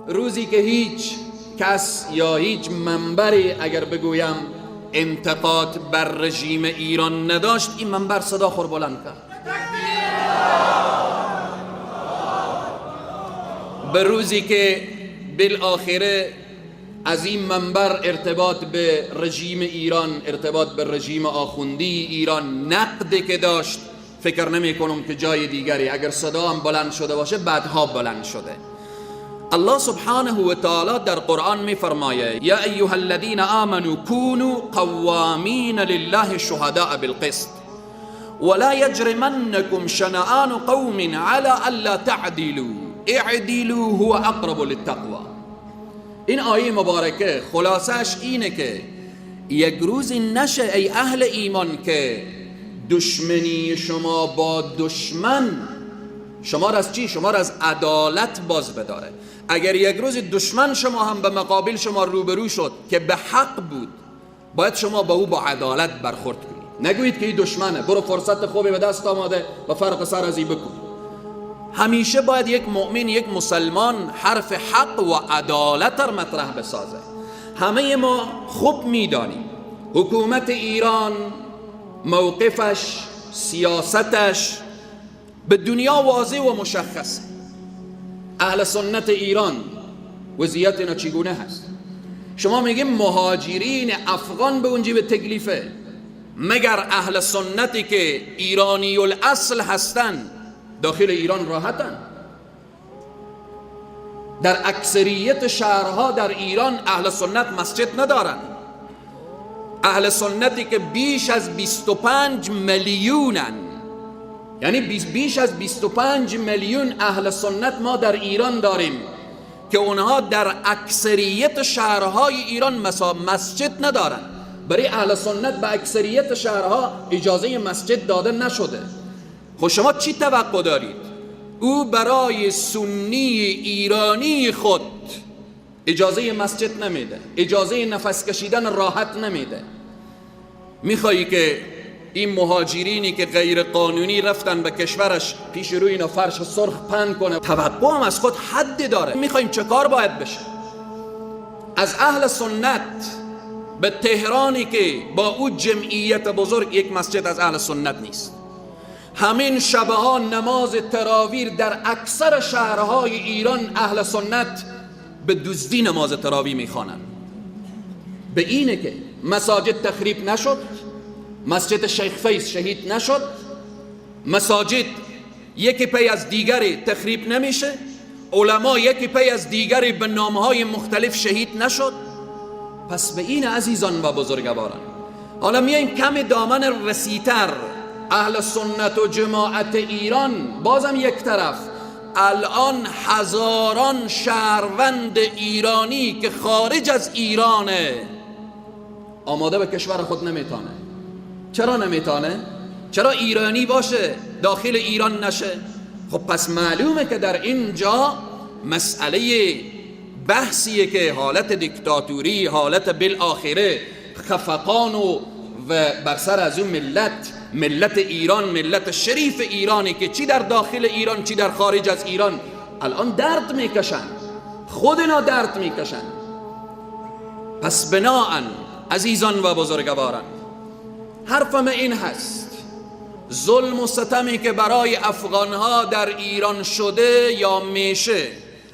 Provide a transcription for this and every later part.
روزی که هیچ کس یا هیچ منبری اگر بگویم انتقاد بر رژیم ایران نداشت، این منبر صدا خور بلند کرد. به روزی که بالاخره از این منبر ارتباط به رژیم ایران، ارتباط به رژیم آخوندی ایران نقدی که داشت، فکر نمی کنم که جای دیگری اگر صدا هم بلند شده باشه بعدها بلند شده. الله سبحانه و تعالی در قرآن می فرماید یا ایها الذین آمنوا كونوا قوامین لله شهداء بالقسط ولا يجرمنكم شنآن قوم على الا تعدلوا اعدلوا هو اقرب للتقوى. این آیه مبارکه خلاصش اینه که یک روزی نشه ای اهل ایمان که دشمنی شما با دشمن شما را از چی؟ شما را از عدالت باز بداره. اگر یک روز دشمن شما هم به مقابل شما روبرو شد که به حق بود، باید شما با او با عدالت برخورد کنید. نگویید که این دشمنه، برو فرصت خوبی به دست آماده و فرق سر از این بکن. همیشه باید یک مؤمن، یک مسلمان حرف حق و عدالت را مطرح بسازه. همه ما خوب میدانیم حکومت ایران موقفش، سیاستش به دنیا واضح و مشخص. اهل سنت ایران وضعیت اینا چگونه هست؟ شما میگیم مهاجرین افغان به اونجی به تکلیفه، مگر اهل سنتی که ایرانی الاصل هستن داخل ایران راحتن؟ در اکثریت شهرها در ایران اهل سنت مسجد ندارن. اهل سنتی که بیش از 25 میلیونن، یعنی بیش از 25 میلیون اهل سنت ما در ایران داریم که اونها در اکثریت شهرهای ایران مسجد ندارن. برای اهل سنت به اکثریت شهرها اجازه مسجد داده نشده. خب شما چی توقع دارید؟ او برای سنی ایرانی خود اجازه مسجد نمیده، اجازه نفس کشیدن راحت نمیده. میخوایی که این مهاجرینی که غیر قانونی رفتن به کشورش پیش روی اینا فرش سرخ پهن کنه؟ توقع هم از خود حد داره. میخواییم چه کار باید بشه؟ از اهل سنت به تهرانی که با او جمعیت بزرگ یک مسجد از اهل سنت نیست. همین شبها نماز تراویح در اکثر شهرهای ایران اهل سنت به دزدی نماز تراویح میخوانند. به اینه که مساجد تخریب نشد، مسجد شیخ فیض شهید نشد، مساجد یکی پی از دیگری تخریب نمیشه، علما یکی پی از دیگری به نامهای مختلف شهید نشد. پس به این عزیزان و بزرگواران حالا میایم کم دامن وسیع‌تر. اهل سنت و جماعت ایران بازم یک طرف، الان هزاران شهروند ایرانی که خارج از ایرانه آماده به کشور خود نمیتانه. چرا نمیتانه؟ چرا ایرانی باشه داخل ایران نشه؟ خب پس معلومه که در اینجا مسئله بحثیه که حالت دیکتاتوری، حالت بالاخره خفقان و بر سر از اون ملت ایران، ملت شریف ایرانی که چی در داخل ایران چی در خارج از ایران الان درد میکشن، خودنا درد میکشن. پس بناهن عزیزان و بزرگواران حرفم این هست، ظلم و ستمی که برای افغانها در ایران شده یا میشه،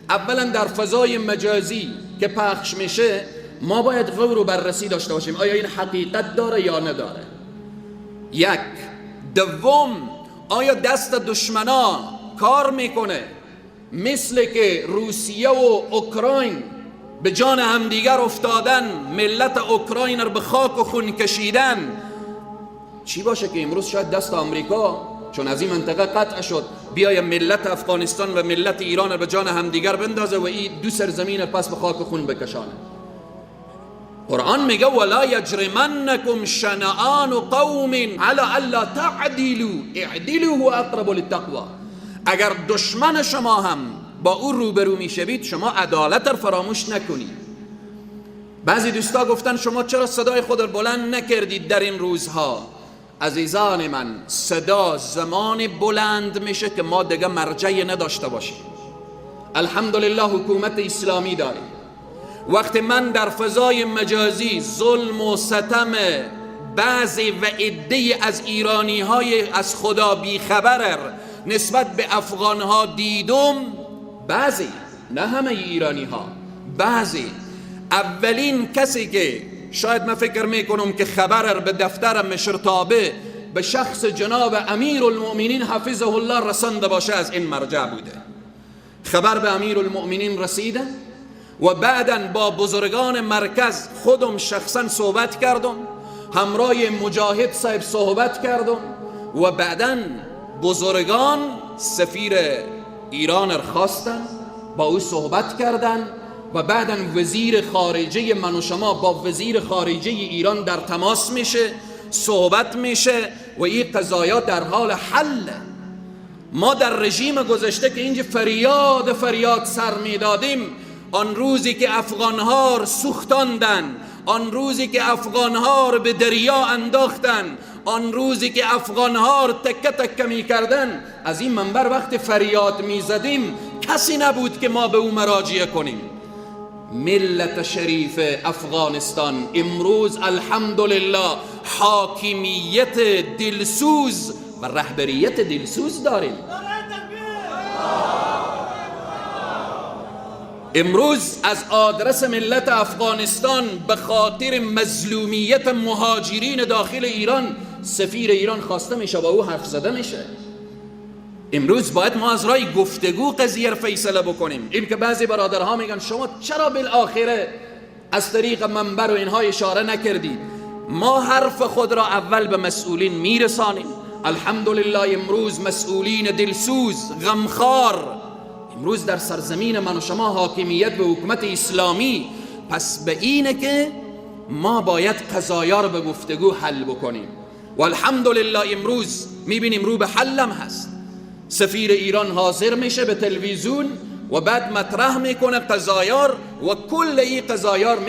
اولا در فضای مجازی که پخش میشه ما باید غور و بررسی داشته باشیم آیا این حقیقت داره یا نداره. یک. دوم، آیا دست دشمنا کار میکنه مثل که روسیه و اوکراین به جان همدیگر افتادن، ملت اوکراین رو به خاک و خون کشیدن؟ چی باشه که امروز شاید دست آمریکا چون از این منطقه قطع شد بیای ملت افغانستان و ملت ایران رو به جان همدیگر بندازه و این دو سرزمین پس به خاک و خون بکشانه. قرآن میگه ولا یجرمنکم شنآن قوم علی الا تعدلوا اعدلوا هو اقرب للتقوى. اگر دشمن شما هم با او روبرو میشوید شما عدالت را فراموش نکنید. بعضی دوستا گفتن شما چرا صدای خود را بلند نکردید در این روزها؟ عزیزان من، صدا زمان بلند میشه که ما دیگه مرجعی نداشته باشیم. الحمدلله حکومت اسلامی داریم. وقتی من در فضای مجازی ظلم و ستم بعضی و عده از ایرانی های از خدا بیخبر نسبت به افغان ها دیدم، بعضی، نه همه ایرانی ها، بعضی، اولین کسی که شاید من فکر میکنم که خبر به دفتر مشرتابه به شخص جناب امیر المؤمنین حفظه الله رسانده باشه از این مرجع بوده. خبر به امیر المؤمنین رسیده و بعداً با بزرگان مرکز خودم شخصا صحبت کردم، همراه مجاهد صاحب صحبت کردم و بعداً بزرگان سفیر ایران را خواستن، با او صحبت کردن و بعداً وزیر خارجه من و شما با وزیر خارجه ایران در تماس میشه، صحبت میشه و این قضایا در حال حل. ما در رژیم گذشته که اینجا فریاد سر میدادیم، آن روزی که افغانها را سوختاندن، آن روزی که افغانها را به دریا انداختن، آن روزی که افغانها را تکه تکه می کردن، از این منبر وقت فریاد می زدیم کسی نبود که ما به او مراجعه کنیم. ملت شریف افغانستان امروز الحمدلله حاکمیت دلسوز و رهبریت دلسوز داریم. امروز از آدرس ملت افغانستان به خاطر مظلومیت مهاجرین داخل ایران سفیر ایران خواسته میشه، با او حرف زده میشه. امروز باید ما از راه گفتگو قضیه را فیصله بکنیم. این که بعضی برادرها میگن شما چرا بالاخره از طریق منبر و اینها اشاره نکردید؟ ما حرف خود را اول به مسئولین میرسانیم. الحمدلله امروز مسئولین دلسوز، غمخوار، امروز در سرزمین من و شما حاکمیت به حکومت اسلامی، پس به اینه که ما باید قضایا رو به گفتگو حل بکنیم و الحمدلله امروز میبینیم رو به حلم هست. سفیر ایران حاضر میشه به تلویزیون و بعد مطرح میکنه قضایار و کل این قضایار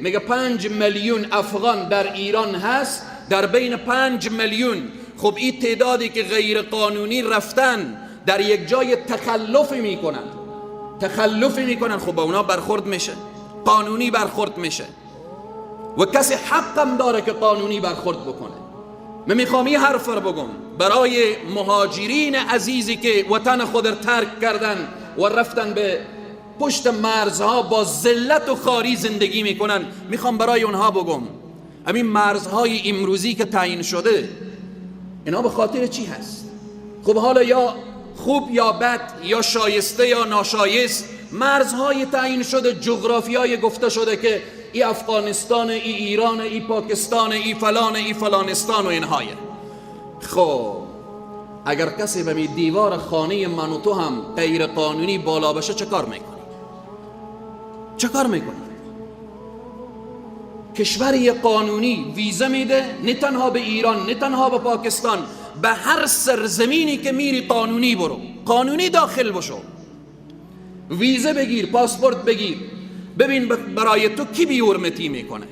میگه 5 میلیون افغان در ایران هست، در بین 5 میلیون خب این تعدادی که غیر قانونی رفتن در یک جای تخلفی میکنن، خب با اونا برخورد میشه، قانونی برخورد میشه و کسی حقم داره که قانونی برخورد بکنه. من میخوام این حرف رو بگم برای مهاجرین عزیزی که وطن خود را ترک کردن و رفتن به پشت مرزها با ذلت و خواری زندگی میکنن. میخوام برای اونها بگم همین مرزهای امروزی که تعیین شده اینا به خاطر چی هست؟ خب حالا یا خوب یا بد، یا شایسته یا ناشایست، مرزهای تعیین شده، جغرافیای گفته شده که ای افغانستان، ای ایران، ای پاکستان، ای فلان، ای فلانستان و اینهای. خب اگر کسی به دیوار خانه من و تو هم غیر قانونی بالا بشه چه کار میکنی؟ کشوری قانونی ویزه میده، نه تنها به ایران، نه تنها به پاکستان، به هر سرزمینی که میری قانونی برو، قانونی داخل بشو، ویزه بگیر، پاسپورت بگیر، ببین برای تو کی بی حرمتی میکنه.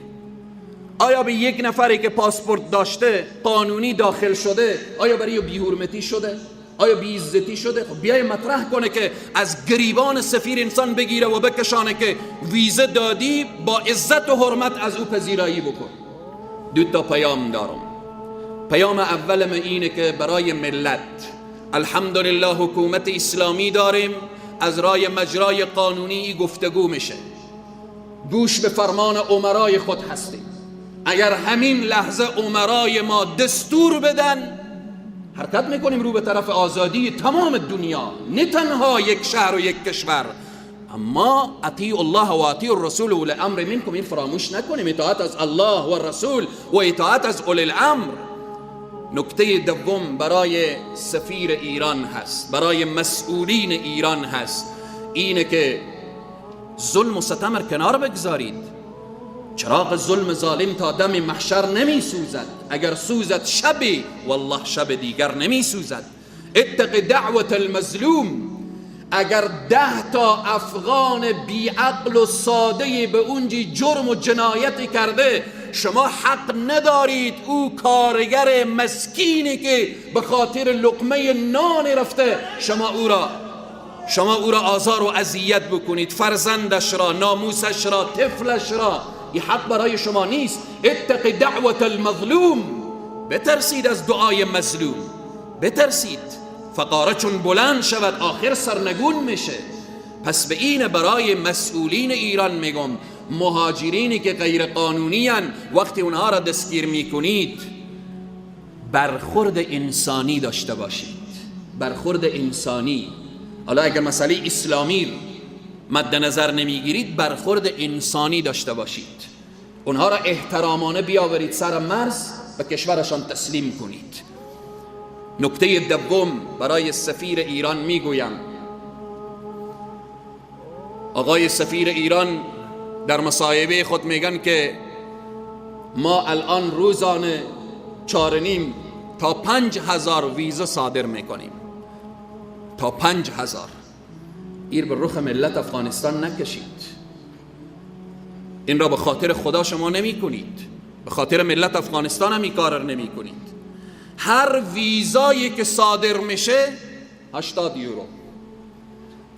آیا به یک نفری که پاسپورت داشته قانونی داخل شده آیا برای بی حرمتی شده؟ آیا بی عزتی شده؟ خب بیای مطرح کنه که از گریبان سفیر انسان بگیره و بکشانه که ویزه دادی، با عزت و حرمت از او پذیرایی بکن. دو تا پیام دارم. پیام اول من اینه که برای ملت الحمدلله حکومت اسلامی داریم، از رای مجرای قانونی گفتگو میشه، گوش به فرمان امرای خود هستیم. اگر همین لحظه امرای ما دستور بدن حرکت میکنیم رو به طرف آزادی تمام دنیا، نه تنها یک شهر و یک کشور. اما اطیع الله و اطیع الرسول و اولی الامر منکم، این فراموش نکنیم، اطاعت از الله و رسول و اطاعت از اولی الامر. نکته دوم برای سفیر ایران هست، برای مسئولین ایران هست، اینه که ظلم و ستم را کنار بگذارید. چراغ ظلم ظالم تا دم محشر نمی سوزد، اگر سوزد شبی والله شب دیگر نمی سوزد. اتق دعوت المظلوم. اگر 10 تا افغان بیعقل و ساده به اونجی جرم و جنایتی کرده، شما حق ندارید او کارگر مسکینی که به خاطر لقمه نان رفته شما او را شما او را آزار و اذیت بکنید، فرزندش را، ناموسش را، طفلش را، این حق برای شما نیست. اتق دعوت المظلوم، بترسید از دعای مظلوم، بترسید. فقاره چون بلند شود آخر سرنگون میشه. پس به این برای مسئولین ایران میگم، مهاجرینی که غیر قانونی هن، وقتی اونها را دستگیر میکنید برخورد انسانی داشته باشید، برخورد انسانی. حالا اگر مسئله اسلامی مد نظر نمیگیرید، برخورد انسانی داشته باشید. اونها را احترامانه بیاورید سر مرز و کشورشان تسلیم کنید. نکته دوم برای سفیر ایران میگویم. آقای سفیر ایران در مصاحبه خود میگن که ما الان روزانه 4.5 تا 5,000 ویزا صادر میکنیم، تا 5,000. این به رخ ملت افغانستان نکشید. این را به خاطر خدا شما نمی کنید، به خاطر ملت افغانستان هم این کار را نمی کنید. هر ویزایی که صادر میشه 80 یورو،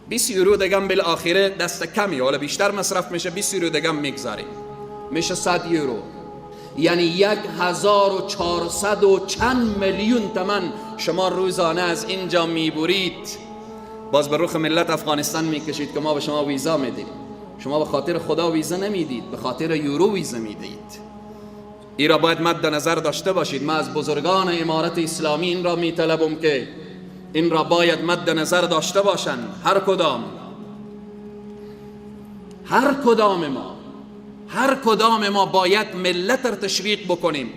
20 یورو دگم بالاخره دست کمی، حالا بیشتر مصرف میشه، 20 یورو دگم میگذاریم، میشه 100 یورو. یعنی 1400 و چند میلیون تومان شما روزانه از اینجا میبرید، باز به رخ ملت افغانستان میکشید که ما به شما ویزا میدیم. شما به خاطر خدا ویزا نمیدید، به خاطر یورو ویزا میدید. این را باید مد نظر داشته باشید. من از بزرگان امارت اسلامی این را میطلبم که این را باید مد نظر داشته باشند. هر کدام ما باید ملت را تشویق بکنیم.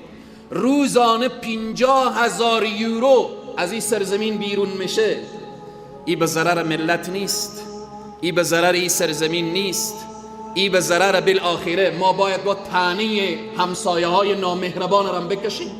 روزانه 50,000 یورو از این سرزمین بیرون میشه. این به ضرر ملت نیست، این به ضرر این سرزمین نیست، این به ضرر بالاخره ما باید با طعنه همسایه های نامهربان را بکشیم.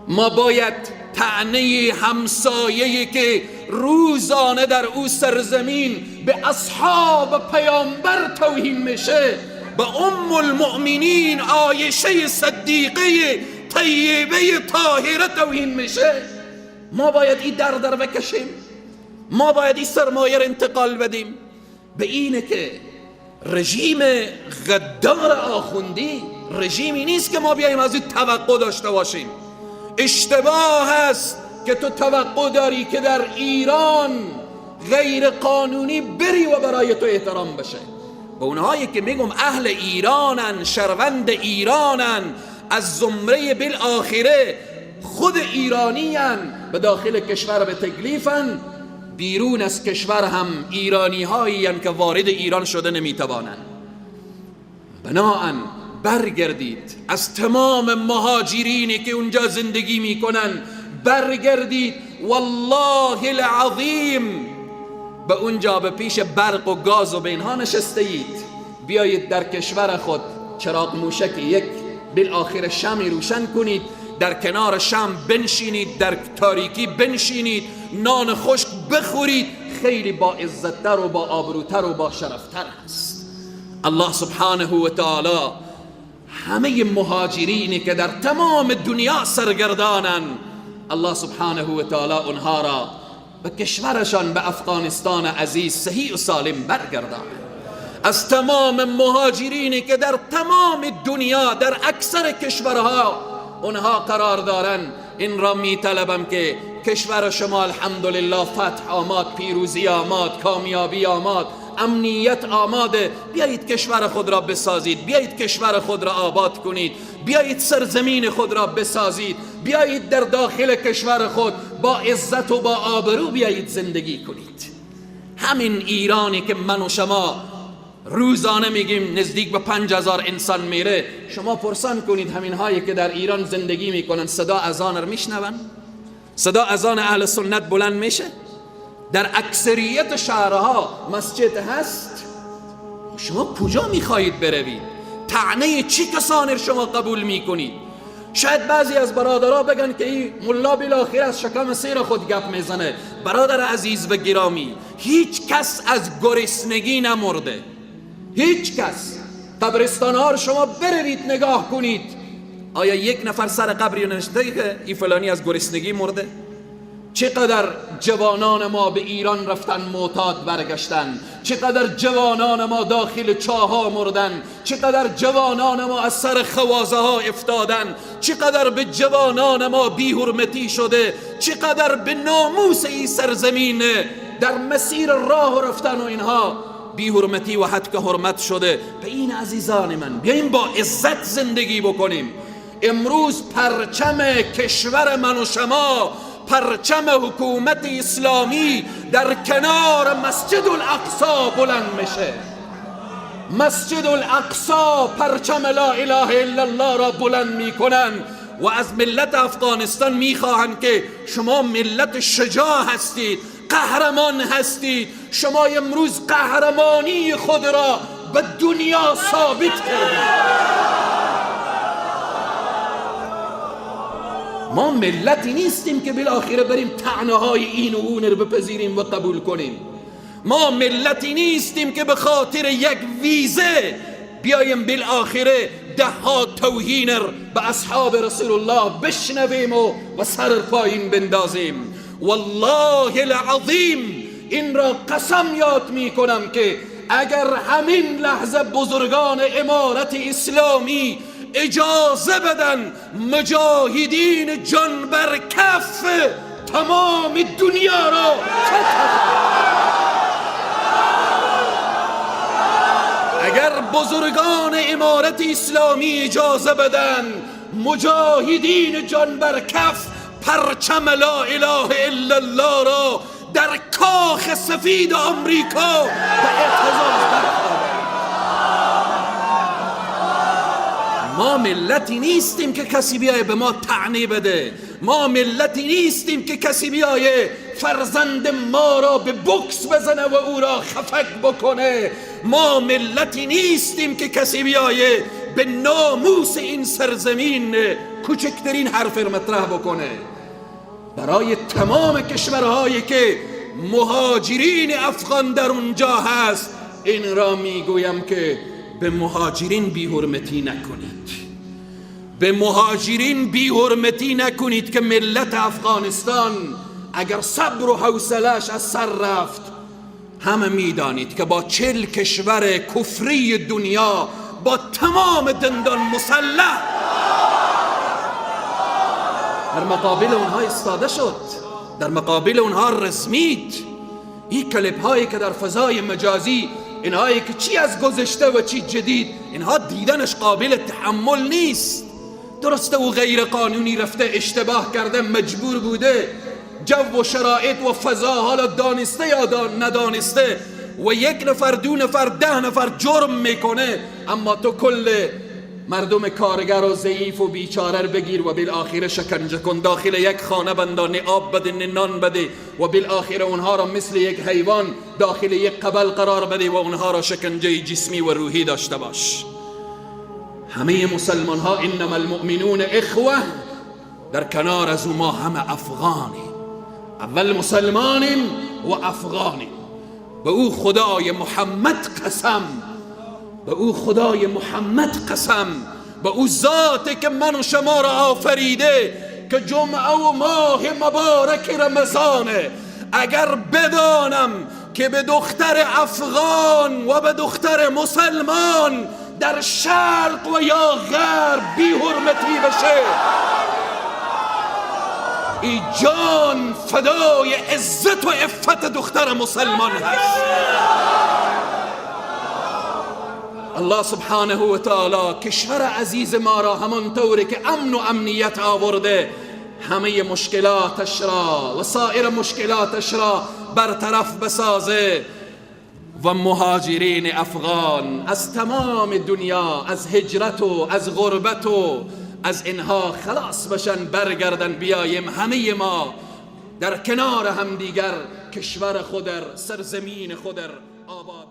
ما باید طعنه همسایه‌ای که روزانه در او سرزمین به اصحاب پیامبر توهین میشه، به ام المؤمنین عایشه صدیقه طیبه طاهره توهین میشه، ما باید این در بکشیم. ما باید این سرمایه را انتقال بدیم. به اینه که رژیم غدار آخوندی رژیمی نیست که ما بیاییم از این توقع داشته باشیم. اشتباه است که تو توقع داری که در ایران غیر قانونی بری و برای تو احترام بشه. به اونهایی که میگم اهل ایرانن، شهروند ایرانن، از زمره بالاخره خود ایرانیان، به داخل کشور به تکلیفن، بیرون از کشور هم ایرانی هایی که وارد ایران شده نمیتوانند. بناهن برگردید از تمام مهاجرینی که اونجا زندگی میکنن، برگردید والله العظیم به اونجا به پیش برق و گاز و به اینها نشسته اید. بیایید در کشور خود چراغ موشک یک بالاخره شمعی روشن کنید، در کنار شمع بنشینید، در تاریکی بنشینید، نان خشک بخورید. خیلی با عزت‌تر و با آبروتر و با شرفتر است. الله سبحانه و تعالی همه مهاجرینی که در تمام دنیا سرگردانن، الله سبحانه و تعالی اونها را به کشورشان، به افغانستان عزیز صحیح و سالم برگرداند. از تمام مهاجرینی که در تمام دنیا در اکثر کشورها اونها قرار دارن، این را می طلبم که کشور شما الحمدلله فتح آماد، پیروزی آماد، کامیابی آماد، امنیت آماده. بیایید کشور خود را بسازید، بیایید کشور خود را آباد کنید، بیایید سرزمین خود را بسازید، بیایید در داخل کشور خود با عزت و با آبرو بیایید زندگی کنید. همین ایرانی که من و شما روزانه میگیم نزدیک به 5,000 انسان میره، شما پرسان کنید همین هایی که در ایران زندگی میکنن صدا اذان رو میشنون؟ صدا اذان اهل سنت بلند میشه؟ در اکثریت شهرها مسجد هست. شما کجا میخواهید بروید؟ طعنه چی کسانی شما قبول میکنید؟ شاید بعضی از برادرها بگن که این ملا بالاخره از شکم سیر خود گپ میزنه. برادر عزیز و گرامی، هیچ کس از گرسنگی نمرده، هیچ کس. قبرستانها رو شما بروید نگاه کنید، آیا یک نفر سر قبری نشسته که این فلانی از گرسنگی مرده؟ چقدر جوانان ما به ایران رفتن معتاد برگشتن، چقدر جوانان ما داخل چاها مردن، چقدر جوانان ما از سر خوازه ها افتادن، چقدر به جوانان ما بی‌حرمتی شده، چقدر به ناموس این سرزمین در مسیر راه رفتن و اینها بی‌حرمتی و حد که حرمت شده. به این عزیزان من بیاییم با عزت زندگی بکنیم. امروز پرچم کشور من و شما، پرچم حکومت اسلامی در کنار مسجد الاقصی بلند میشه. مسجد الاقصی پرچم لا اله الا الله را بلند میکنن و از ملت افغانستان میخواهند که شما ملت شجاع هستید، قهرمان هستید، شما امروز قهرمانی خود را به دنیا ثابت کردید. ما ملتی نیستیم که بالاخره بریم طعنه های این و اون رو بپذیریم و قبول کنیم. ما ملتی نیستیم که به خاطر یک ویزه بیایم بالاخره ده ها توهین به اصحاب رسول الله بشنویم و سر پایین بندازیم. والله العظیم این را قسم یاد می کنم که اگر همین لحظه بزرگان امارت اسلامی اجازه بدن مجاهدین جان بر کف تمام دنیا را اگر بزرگان امارت اسلامی اجازه بدن مجاهدین جان بر کف پرچم لا اله الا الله را در کاخ سفید آمریکا به اعتزاز برخواهند. ما ملتی نیستیم که کسی بیایه به ما طعنه بده، ما ملتی نیستیم که کسی بیایه فرزند ما را به بوکس بزنه و او را خفک بکنه، ما ملتی نیستیم که کسی بیایه به ناموس این سرزمین کوچکترین حرف مطرح بکنه. برای تمام کشورهایی که مهاجرین افغان در اونجا هست این را میگویم که به مهاجرین بی‌حرمتی نکنید، به مهاجرین بی‌حرمتی نکنید که ملت افغانستان اگر صبر و حوصله‌اش از سر رفت همه میدانید که با 40 کشور کفری دنیا با تمام دندان مسلح در مقابل اونها ایستاده شد، در مقابل اونها رسمید. این کلیپ هایی که در فضای مجازی اینهایی که چی از گذشته و چی جدید اینها دیدنش قابل تحمل نیست. درسته او غیر قانونی رفته، اشتباه کرده، مجبور بوده، جو و شرایط و فضا حالا دانسته یا ندانسته و 1 نفر 2 نفر 10 نفر جرم میکنه، اما تو کل مردم کارگر و ضعیف و بیچاره رو بگیر و بالاخره شکنجه کن، داخل یک خانه بندان، آب بده، نان بده و بالاخره اونها را مثل یک حیوان داخل یک قبل قرار بده و اونها را شکنجه جسمی و روحی داشته باش. همه مسلمان ها انما المؤمنون اخوه، در کنار از ما همه افغانیم، اول مسلمانیم و افغانیم. به او خدای محمد قسم، به او خدای محمد قسم، به او ذاتی که من و شما را آفریده که جمعه و ماه مبارک رمضانه، اگر بدانم که به دختر افغان و به دختر مسلمان در شرق و یا غرب بی حرمتی بشه، ای جان فدای عزت و عفت دختر مسلمان هست. الله سبحانه و تعالی کشور عزیز ما را همانطوری که امن و امنیت آورده همه مشکلاتش را و سایر مشکلاتش را برطرف بسازه و مهاجرین افغان از تمام دنیا، از هجرت و از غربت و از اینها خلاص بشن، برگردن، بیاییم همه ما در کنار همدیگر کشور خود، سرزمین خود آباد